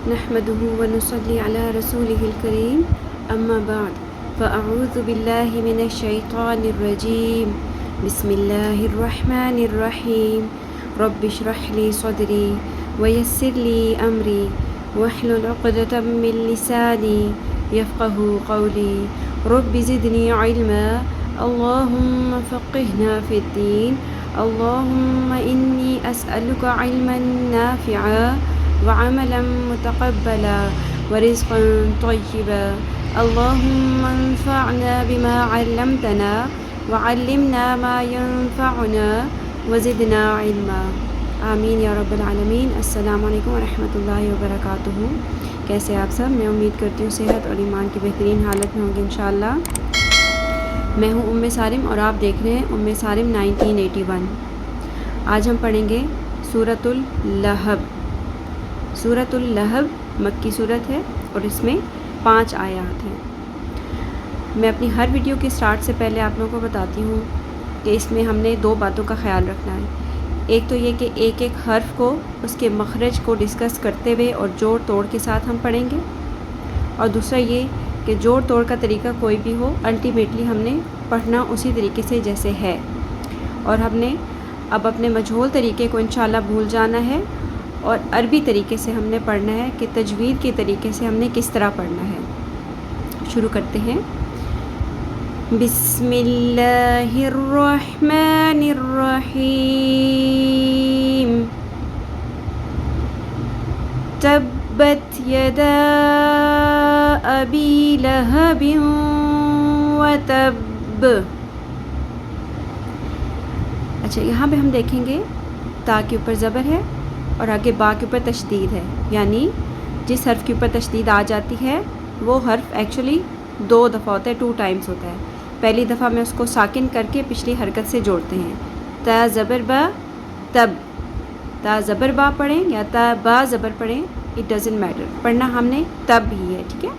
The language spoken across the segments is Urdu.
نحمده ونصلي على رسوله الكريم أما بعد فأعوذ بالله من الشيطان الرجيم بسم الله الرحمن الرحيم رب اشرح لي صدري ويسر لي أمري واحلل عقدة من لساني يفقه قولي رب زدني علما اللهم فقهنا في الدين اللهم إني أسألك علما نافعا وعملا متقبلا ورزقا طيبا اللهم انفعنا بما علمتنا وعلمنا ما ينفعنا وزدنا علما آمین یا رب العالمین۔ السلام علیکم ورحمۃ اللہ وبرکاتہ۔ کیسے آپ سب؟ میں امید کرتی ہوں صحت اور ایمان کی بہترین حالت میں ہوں گے انشاءاللہ۔ میں ہوں ام سالم اور آپ دیکھ رہے ہیں ام سالم 1981۔ آج ہم پڑھیں گے سورۃ اللہب۔ سورۃ اللہب مکی صورت ہے اور اس میں 5 آیات ہیں۔ میں اپنی ہر ویڈیو کے سٹارٹ سے پہلے آپ لوگوں کو بتاتی ہوں کہ اس میں ہم نے 2 باتوں کا خیال رکھنا ہے۔ ایک تو یہ کہ ایک ایک حرف کو اس کے مخرج کو ڈسکس کرتے ہوئے اور جوڑ توڑ کے ساتھ ہم پڑھیں گے، اور دوسرا یہ کہ جوڑ توڑ کا طریقہ کوئی بھی ہو الٹیمیٹلی ہم نے پڑھنا اسی طریقے سے جیسے ہے، اور ہم نے اب اپنے مجہول طریقے کو انشاءاللہ بھول جانا ہے اور عربی طریقے سے ہم نے پڑھنا ہے کہ تجوید کے طریقے سے ہم نے کس طرح پڑھنا ہے۔ شروع کرتے ہیں۔ بسم اللہ الرحمن الرحیم۔ تبت یدا ابی لہب وتب۔ اچھا، یہاں پہ ہم دیکھیں گے تا کے اوپر زبر ہے اور آگے با کے اوپر تشدید ہے، یعنی جس حرف کے اوپر تشدید آ جاتی ہے وہ حرف ایکچولی 2 دفعہ ہوتا ہے، 2 ٹائمز ہوتا ہے۔ پہلی دفعہ میں اس کو ساکن کر کے پچھلی حرکت سے جوڑتے ہیں۔ تا زبر با تب، تا زبر با پڑھیں یا تا با زبر پڑھیں، اٹ ڈزنٹ میٹر، پڑھنا ہم نے تب ہی ہے، ٹھیک ہے۔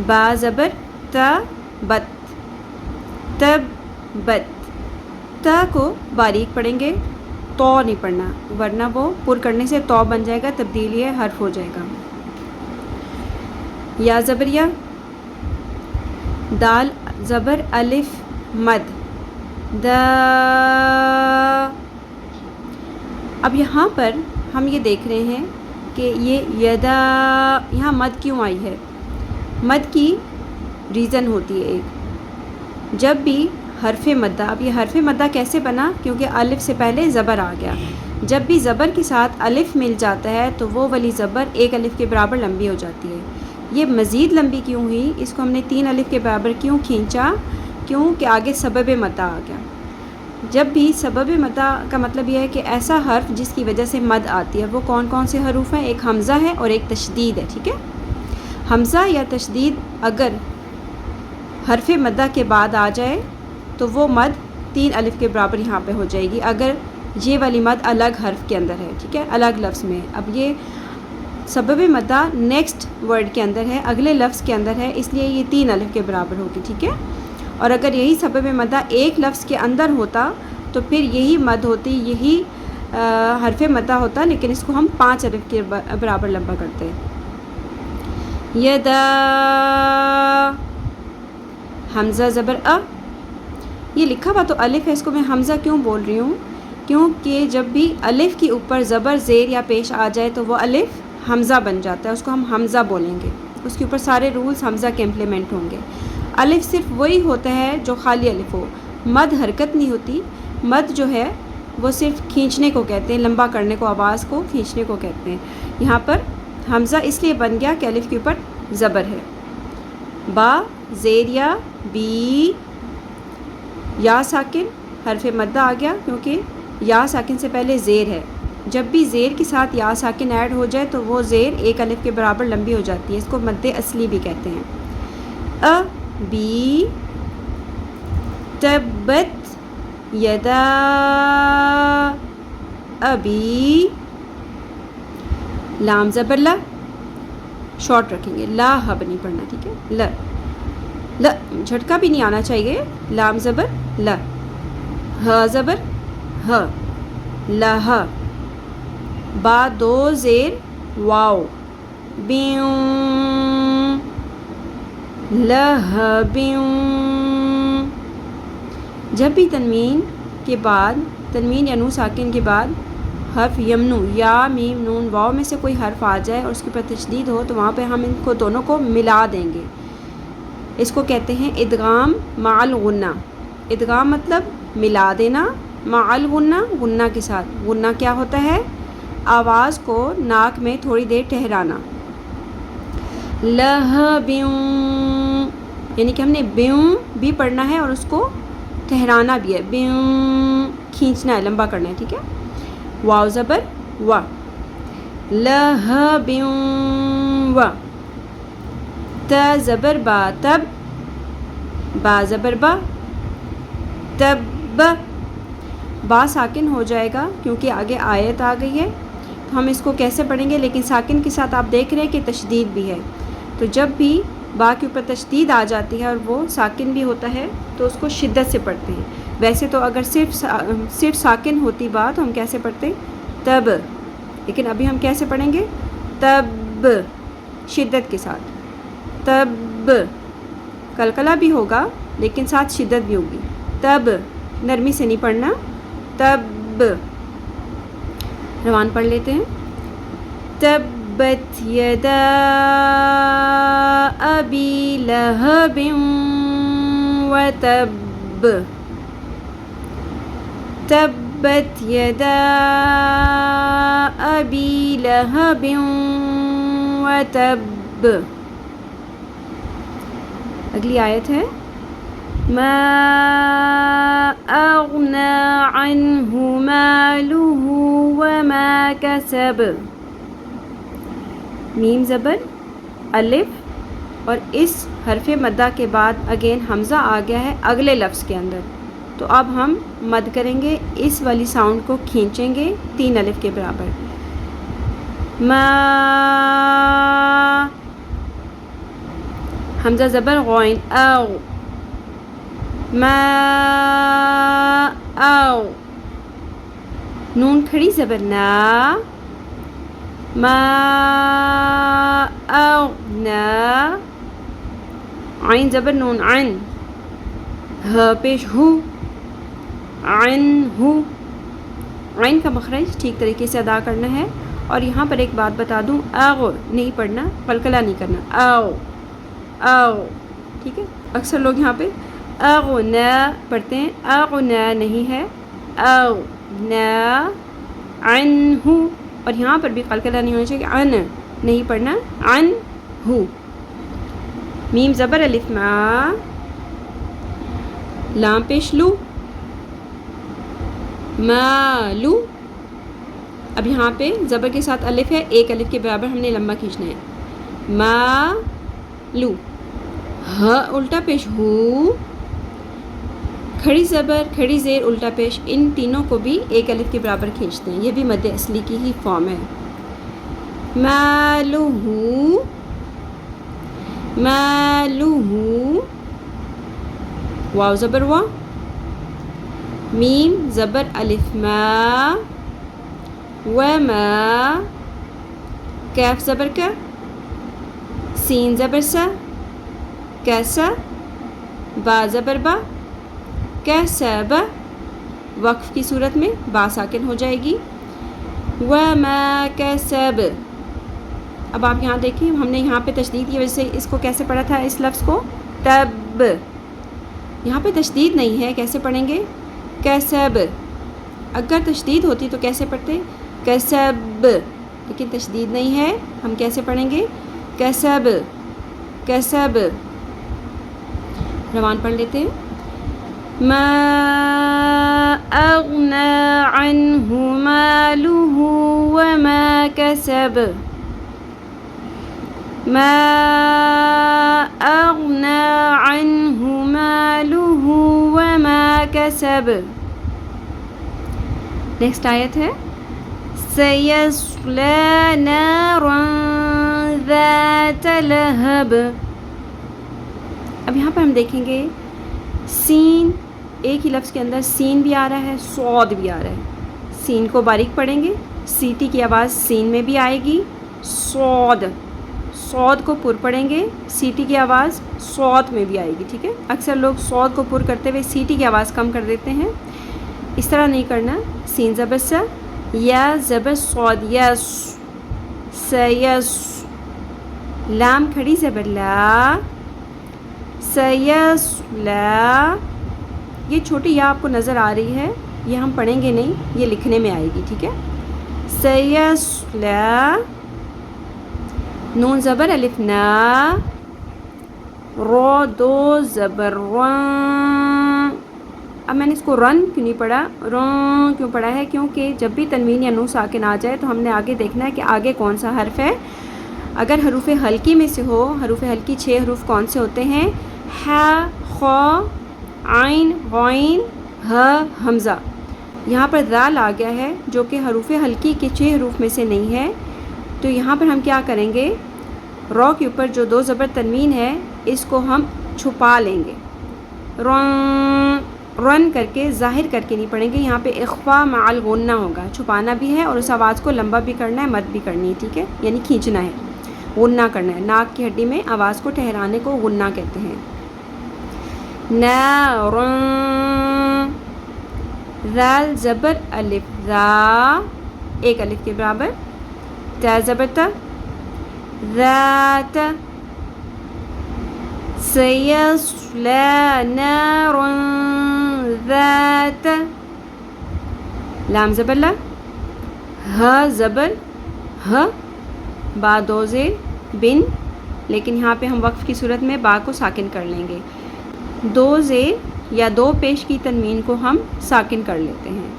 با زبر تا بت، تب بت۔ تا کو باریک پڑھیں گے، تو نہیں پڑھنا ورنہ وہ پر کرنے سے تو بن جائے گا، تبدیلی ہے حرف ہو جائے گا۔ یا زبر یا، دال زبر الف مد دا۔ اب یہاں پر ہم یہ دیکھ رہے ہیں کہ یہ یدا یہاں مد کیوں آئی ہے۔ مد کی ریزن ہوتی ہے ایک، جب بھی حرف مدہ، اب یہ حرف مدہ کیسے بنا؟ کیونکہ الف سے پہلے زبر آ گیا۔ جب بھی زبر کے ساتھ الف مل جاتا ہے تو وہ والی زبر ایک الف کے برابر لمبی ہو جاتی ہے۔ یہ مزید لمبی کیوں ہوئی؟ اس کو ہم نے 3 الف کے برابر کیوں کھینچا؟ کیوں کہ آگے سبب مدہ آ گیا۔ جب بھی سبب مدہ کا مطلب یہ ہے کہ ایسا حرف جس کی وجہ سے مد آتی ہے، وہ کون کون سے حروف ہیں؟ ایک حمزہ ہے اور ایک تشدید ہے، ٹھیک ہے۔ حمزہ یا تشدید اگر حرف مدہ کے بعد آ جائے تو وہ مد 3 الف کے برابر یہاں پہ ہو جائے گی، اگر یہ والی مد الگ حرف کے اندر ہے، ٹھیک ہے، الگ لفظ میں۔ اب یہ سبب مدہ نیکسٹ ورڈ کے اندر ہے، اگلے لفظ کے اندر ہے، اس لیے یہ 3 الف کے برابر ہوگی، ٹھیک ہے۔ اور اگر یہی سبب مدہ ایک لفظ کے اندر ہوتا تو پھر یہی مد ہوتی، یہی حرف مدہ ہوتا، لیکن اس کو ہم 5 الف کے برابر لمبا کرتے ہیں۔ یدا حمزہ زبر ا، یہ لکھا ہوا تو الف ہے، اس کو میں حمزہ کیوں بول رہی ہوں؟ کیونکہ جب بھی الف کے اوپر زبر زیر یا پیش آ جائے تو وہ الف حمزہ بن جاتا ہے، اس کو ہم حمزہ بولیں گے، اس کے اوپر سارے رولز حمزہ کے امپلیمنٹ ہوں گے۔ الف صرف وہی ہوتا ہے جو خالی الف ہو، مد حرکت نہیں ہوتی، مد جو ہے وہ صرف کھینچنے کو کہتے ہیں، لمبا کرنے کو، آواز کو کھینچنے کو کہتے ہیں۔ یہاں پر حمزہ اس لیے بن گیا کہ الف کے اوپر زبر ہے۔ با زیر یا بی، یا ساکن حرف مدہ آ گیا کیونکہ یا ساکن سے پہلے زیر ہے۔ جب بھی زیر کے ساتھ یا ساکن ایڈ ہو جائے تو وہ زیر 1 الف کے برابر لمبی ہو جاتی ہے، اس کو مد اصلی بھی کہتے ہیں۔ ا بی تبت یدا ابی، لام زبر لا، شارٹ رکھیں گے، لا ہب نہیں پڑھنا، ٹھیک ہے۔ ل ل جھٹکا بھی نہیں آنا چاہیے، لام زبر ل، ہ زبر ہ، لہ، با 2 زیر واو، بیوں لہب. جب بھی تنوین کے بعد تنوین یا نون ساکن کے بعد حرف یمنو یا میم نون واو میں سے کوئی حرف آ جائے اور اس کے اوپر تشدید ہو تو وہاں پہ ہم ان کو دونوں کو ملا دیں گے. اس کو کہتے ہیں ادغام مع الغنہ. ادغام مطلب ملا دینا، مع الغنہ غنہ کے ساتھ. غنہ کیا ہوتا ہے؟ آواز کو ناک میں تھوڑی دیر ٹھہرانا. لہبیوں یعنی کہ ہم نے بیوں بھی پڑھنا ہے اور اس کو ٹھہرانا بھی ہے. بیوں کھینچنا ہے، لمبا کرنا ہے. ٹھیک ہے. واو زبر وا. لہبیوں وا. تا زبر با تب. با زبر با تب. با ساکن ہو جائے گا کیونکہ آگے آیت آ گئی ہے تو ہم اس کو کیسے پڑھیں گے، لیکن ساکن کے ساتھ آپ دیکھ رہے ہیں کہ تشدید بھی ہے. تو جب بھی با کے اوپر تشدید آ جاتی ہے اور وہ ساکن بھی ہوتا ہے تو اس کو شدت سے پڑھتے ہیں. ویسے تو اگر صرف ساکن ہوتی با تو ہم کیسے پڑھتے؟ تب. لیکن ابھی ہم کیسے پڑھیں گے؟ تب شدت کے ساتھ. تب قلقلہ بھی ہوگا لیکن ساتھ شدت بھی ہوگی. تب نرمی سے نہیں پڑھنا. تب. روان پڑھ لیتے ہیں. تبت یدا ابی لہب وتب. تبت یدا ابی لہب وتب. اگلی آیت ہے ما اغنى عنه ماله وما كسب. میم زبر الف اور اس حرف مدہ کے بعد اگین حمزہ آ گیا ہے اگلے لفظ کے اندر. تو اب ہم مد کریں گے، اس والی ساؤنڈ کو کھینچیں گے 3 الف کے برابر. ما حمزہ زبر غین او. ما او. نون کھڑی زبر نا. ما او نا. عین زبر نون عن. ہ پیش ہو. عن ہو. عین کا مخرج ٹھیک طریقے سے ادا کرنا ہے. اور یہاں پر ایک بات بتا دوں، اغ نہیں پڑھنا، قلقلہ نہیں کرنا. او او. ٹھیک ہے. اکثر لوگ یہاں پہ اغنا پڑھتے ہیں، اغنا نہیں ہے، اغنا عنہ. اور یہاں پر بھی قلقلہ نہیں ہونا چاہیے، ان نہیں پڑھنا، عن ہو. میم زبر الف ما. لام پیش لو. مالو. اب یہاں پہ زبر کے ساتھ الف ہے، 1 الف کے برابر ہم نے لمبا کھینچنا ہے. مالو. ہ الٹا پیش ہو. کھڑی زبر کھڑی زیر الٹا پیش، ان تینوں کو بھی 1 الف کے برابر کھینچتے ہیں. یہ بھی مد اصلی کی ہی فارم ہے. مالہ مالہ. واو زبر وا. میم زبر الف ما. وما. کیف زبر کا. سین زبر سا. کیسا. با زبر با. کیسب. وقف کی صورت میں با ساکن ہو جائے گی. وما کسب. اب آپ یہاں دیکھیں، ہم نے یہاں پہ تشدید کی وجہ سے اس کو کیسے پڑھا تھا، اس لفظ کو تب. یہاں پہ تشدید نہیں ہے، کیسے پڑھیں گے؟ کسب. اگر تشدید ہوتی تو کیسے پڑھتے؟ کسب. لیکن تشدید نہیں ہے، ہم کیسے پڑھیں گے؟ کسب کسب. روان پڑھ لیتے ہیں. ما اغنى عنه ماله وما كسب. ما اغنى عنه ماله وما كسب. نیکسٹ آیت ہے سيصلى نارا ذات لهب. اب یہاں پر ہم دیکھیں گے سین، ایک ہی لفظ کے اندر سین بھی آ رہا ہے، صاد بھی آ رہا ہے. سین کو باریک پڑھیں گے، سیٹی کی آواز سین میں بھی آئے گی، صاد صاد کو پر پڑھیں گے سیٹی کی آواز صاد میں بھی آئے گی، ٹھیک ہے. اکثر لوگ صاد کو پر کرتے ہوئے سیٹی کی آواز کم کر دیتے ہیں، اس طرح نہیں کرنا. سین زبر سا، یا زبر صاد یس، سیس. لام کھڑی زبر لا، سیصلا. یہ چھوٹی یا آپ کو نظر آ رہی ہے، یہ ہم پڑھیں گے نہیں، یہ لکھنے میں آئے گی، ٹھیک ہے. سیصلا. نون زبر الف نا، رو دو زبر رن. اب میں نے اس کو رن کیوں نہیں پڑھا، رن کیوں پڑھا ہے؟ کیونکہ جب بھی تنوین یا نون ساکن آ جائے تو ہم نے آگے دیکھنا ہے کہ آگے کون سا حرف ہے. اگر حروف حلقی میں سے ہو، حروف حلقی 6 حروف کون سے ہوتے ہیں؟ ح، خ، عین، غین، ہ، حمزہ. یہاں پر ذال آ گیا ہے جو کہ حروف حلقی کے 6 حروف میں سے نہیں ہے، تو یہاں پر ہم کیا کریں گے، رو کے اوپر جو 2 زبر تنوین ہے اس کو ہم چھپا لیں گے. رن رن کر کے ظاہر کر کے نہیں پڑھیں گے، یہاں پہ اخفا مع الغنہ ہوگا، چھپانا بھی ہے اور اس آواز کو لمبا بھی کرنا ہے، مد بھی کرنی ہے، ٹھیک ہے، یعنی کھینچنا ہے، غنہ کرنا ہے. ناک کی ہڈی میں آواز کو ٹھہرانے کو غنہ کہتے ہیں. نارن. ذال زبر الف ذا، ایک الف کے برابر. تا زبر تا، ذات. سيصلى نارا ذات. لام زبر لا، ہ زبر ہ، با 2 زیر بن، لیکن یہاں پہ ہم وقف کی صورت میں با کو ساکن کر لیں گے. 2 زیر یا 2 پیش کی تنوین کو ہم ساکن کر لیتے ہیں،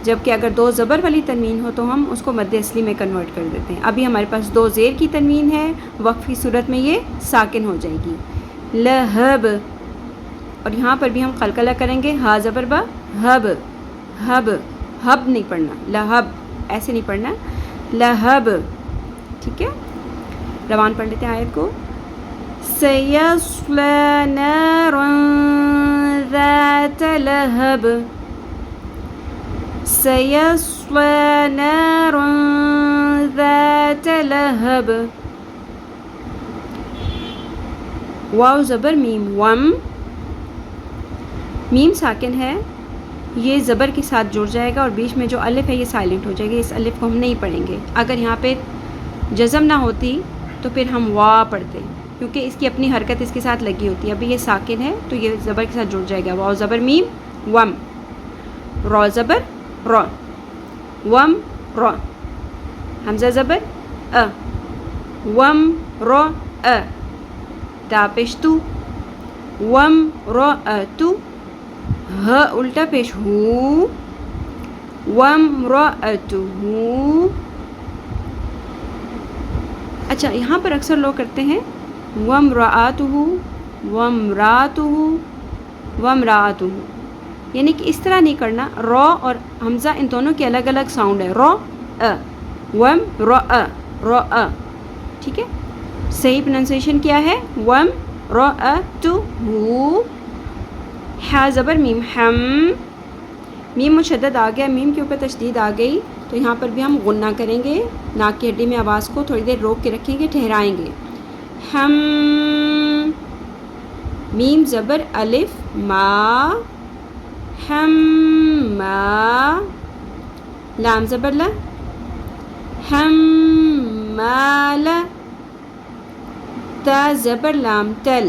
جبکہ اگر 2 زبر والی تنوین ہو تو ہم اس کو مد اصلی میں کنورٹ کر دیتے ہیں. ابھی ہمارے پاس 2 زیر کی تنوین ہے، وقف کی صورت میں یہ ساکن ہو جائے گی. لہب. اور یہاں پر بھی ہم قلقلہ کریں گے، ہا زبر با، ہب، ہب، ہب نہیں پڑھنا، لہب ایسے نہیں پڑھنا، لہب، ٹھیک ہے. روان پڑھ لیتے ہیں آیت کو. سیصلی نارا ذات لہب، سیصلی نارا ذات لہب. واو زبر میم وم، میم ساکن ہے، یہ زبر کے ساتھ جڑ جائے گا اور بیچ میں جو الف ہے یہ سائلنٹ ہو جائے گی، اس الف کو ہم نہیں پڑھیں گے. اگر یہاں پہ جزم نہ ہوتی تو پھر ہم وا پڑھتے، کیونکہ اس کی اپنی حرکت اس کے ساتھ لگی ہوتی ہے. ابھی یہ ساکن ہے تو یہ زبر کے ساتھ جڑ جائے گا. واو زبر میم وم، رو زبر رو، وم رو. حمزہ زبر ا، وم رو ا. تا پیش تو، وم رو تو. ہ الٹا پیش ہو، وم رو تو ہو. اچھا یہاں پر اکثر لوگ کرتے ہیں وم رآتہ، وم راتہ، وم راتہ، یعنی کہ اس طرح نہیں کرنا. رو اور حمزہ ان دونوں کے الگ الگ ساؤنڈ ہے، رو ا، وم رو ا، رو ا، ٹھیک ہے. صحیح پروننسیشن کیا ہے؟ وم رو ا تو ہو. ح زبر میم ہم، میم مشدد آ گیا، میم کے اوپر تشدید آ گئی تو یہاں پر بھی ہم غنہ کریں گے، ناک کی ہڈی میں آواز کو تھوڑی دیر روک کے رکھیں گے، ٹھہرائیں گے. ہم. میم زبر الف ما، ہم ما. لام زبر لا، ہم مال. تا زبر لام تل،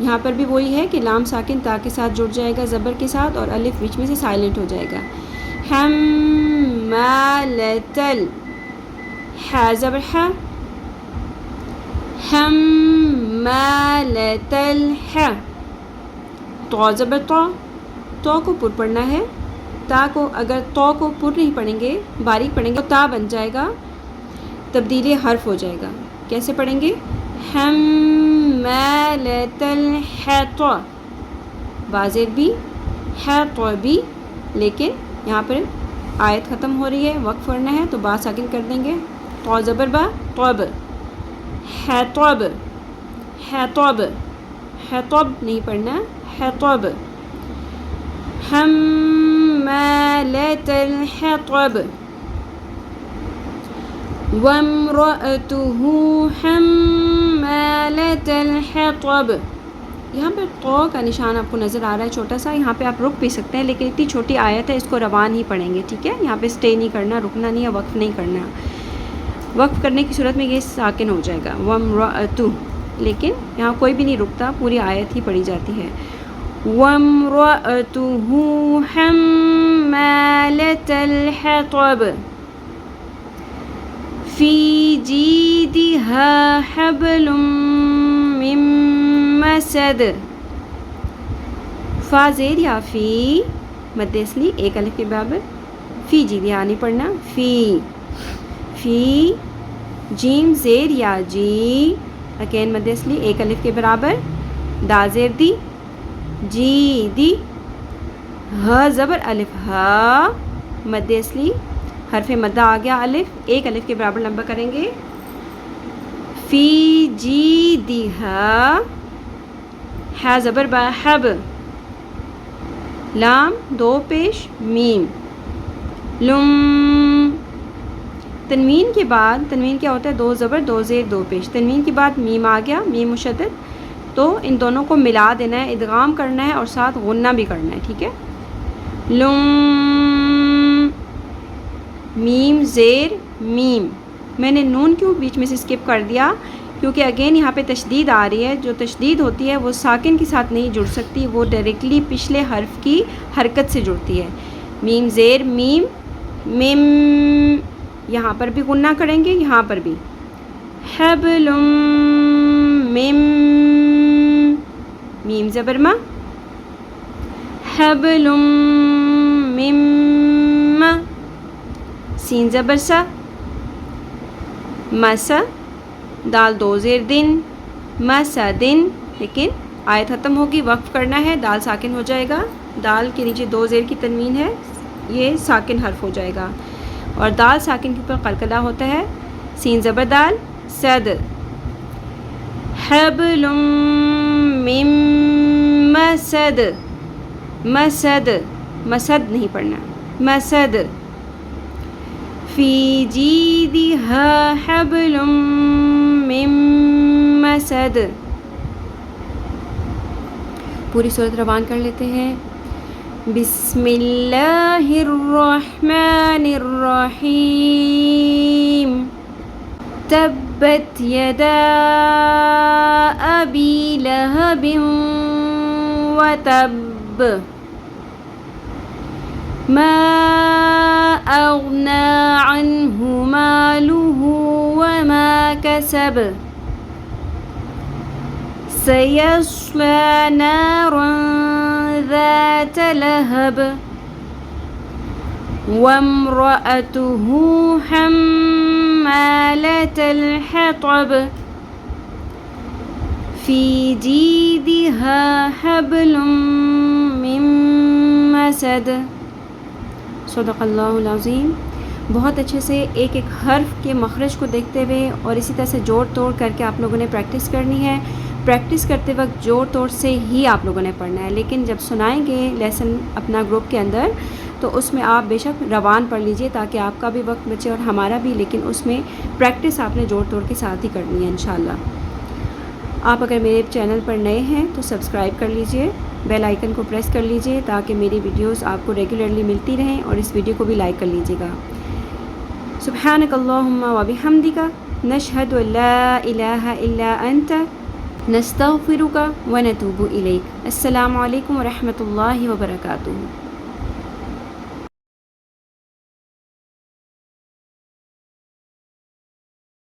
یہاں پر بھی وہی ہے کہ لام ساکن تا کے ساتھ جڑ جائے گا زبر کے ساتھ اور الف بیچ میں سے سائلنٹ ہو جائے گا. حمالتل. ح زبر ح، حمالتل ح. تو زبر تو، تو کو پر پڑھنا ہے. تا کو اگر تو کو پر نہیں پڑھیں گے، باریک پڑھیں گے تو تا بن جائے گا، تبدیلی حرف ہو جائے گا. کیسے پڑھیں گے؟ حمالتل حط، واضح بھی حط بھی، لیکن یہاں پر آیت ختم ہو رہی ہے، وقف کرنا ہے تو با ساکن کر دیں گے. تو زبر با، طب، حطب، حطب، حطب نہیں پڑھنا، حطب. حمالة الحطب. وَامْرَأَتُهُ حَمَّالَةَ الْحَطَبِ. یہاں پہ تو کا نشان آپ کو نظر آ رہا ہے چھوٹا سا، یہاں پہ آپ رک بھی سکتے ہیں، لیکن اتنی چھوٹی آیت ہے، اس کو روان ہی پڑھیں گے، ٹھیک ہے. یہاں پہ اسٹے نہیں کرنا، رکنا نہیں ہے، وقف نہیں کرنا. وقف کرنے کی صورت میں یہ ساکن ہو جائے گا وَامْرَأَتُهُ، لیکن یہاں کوئی بھی نہیں رکتا، پوری آیت ہی پڑھی جاتی ہے. وَامْرَأَتُهُ حَمَّالَةَ الْحَطَبِ فِي جِيدِهَا حَبْلٌ مِّن مَّسَدٍ. فا زیر یا فی مد اصلی ایک الف کے برابر، فی جیدہا نہیں پڑھنا، فی جیم زیر یا جی اکین مد اصلی ایک الف کے برابر، دا زیر دی، جی دی، ہ زبر الف ہا مد اصلی حرف مدہ آ گیا الف، ایک الف کے برابر لمبا کریں گے. فی جیدہا ہا زبر با حب، لام دو پیش میم، لم. تنوین کے بعد، تنوین کیا ہوتا ہے؟ دو زبر دو زیر دو پیش، تنوین کے بعد میم آ گیا، میم مشدد، تو ان دونوں کو ملا دینا ہے، ادغام کرنا ہے اور ساتھ غنہ بھی کرنا ہے، ٹھیک ہے. لم میم زیر میم. میں نے نون کیوں بیچ میں سے اسکپ کر دیا؟ کیونکہ اگین یہاں پہ تشدید آ رہی ہے، جو تشدید ہوتی ہے وہ ساکن کے ساتھ نہیں جڑ سکتی، وہ ڈائریکٹلی پچھلے حرف کی حرکت سے جڑتی ہے. میم زیر میم، میم، یہاں پر بھی غنہ کریں گے، یہاں پر بھی حبل میم، میم زبر ما، حبل میم، سین زبر سا، مسا، دال دو زیر دن، مسا دن. لیکن آیت ختم ہوگی، وقف کرنا ہے، دال ساکن ہو جائے گا، دال کے نیچے دو زیر کی تنوین ہے، یہ ساکن حرف ہو جائے گا، اور دال ساکن کے اوپر قلقلہ ہوتا ہے، سین زبر دال صد. حبل من مسد، مسد، مسد نہیں پڑھنا، مسد. فی جیدہا حبل من مسد. پوری صورت روان کر لیتے ہیں. بسم اللہ الرحمن الرحیم. تبت یدا ابی لہب وتب ما اغنى عنه ماله وما كسب سيصلى نارا ذات لهب وامرأته حمالة الحطب في جيدها حبل من مسد. صدق اللہ العظیم. بہت اچھے سے ایک ایک حرف کے مخرج کو دیکھتے ہوئے اور اسی طرح سے جوڑ توڑ کر کے آپ لوگوں نے پریکٹس کرنی ہے. پریکٹس کرتے وقت جوڑ توڑ سے ہی آپ لوگوں نے پڑھنا ہے، لیکن جب سنائیں گے لیسن اپنا گروپ کے اندر تو اس میں آپ بے شک روان پڑھ لیجئے تاکہ آپ کا بھی وقت بچے اور ہمارا بھی، لیکن اس میں پریکٹس آپ نے جوڑ توڑ کے ساتھ ہی کرنی ہے انشاءاللہ. آپ اگر میرے چینل پر نئے ہیں تو سبسکرائب کر لیجئے، بیل آئیکن کو پریس کر لیجئے تاکہ میری ویڈیوز آپ کو ریگولرلی ملتی رہیں، اور اس ویڈیو کو بھی لائک کر لیجئے گا. سبحانک اللہم و بحمدک نشہد ان لا الہ الا انت نستغفرک و نتوب الیک. السلام علیکم و رحمۃ اللہ وبرکاتہ.